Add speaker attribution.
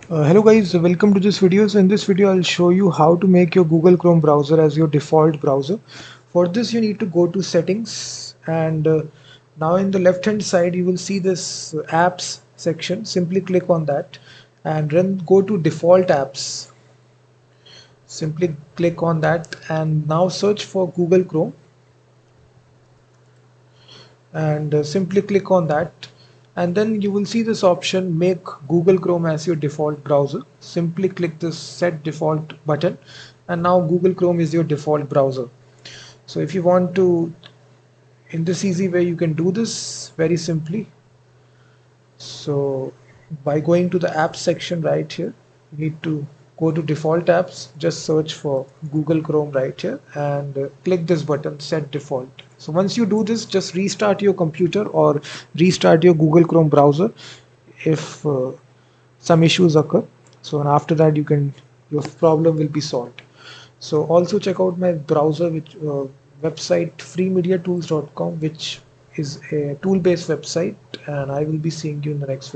Speaker 1: Hello guys, welcome to this video. So in this video I'll show you how to make your Google Chrome browser as your default browser. For this you need to go to settings and now in the left hand side you will see this apps section. Simply click on that and then go to default apps. Simply click on that and now search for Google Chrome and simply click on that, and then you will see this option, make Google Chrome as your default browser. Simply click this set default button and now Google Chrome is your default browser. So if you want to, in this easy way, you can do this very simply. So by going to the apps section right here, you need to go to default apps, just search for Google Chrome right here and click this button, set default. So once you do this, just restart your computer or restart your Google Chrome browser if some issues occur. So and after that your problem will be solved. So also check out my browser which website freemediatools.com, which is a tool based website, and I will be seeing you in the next video.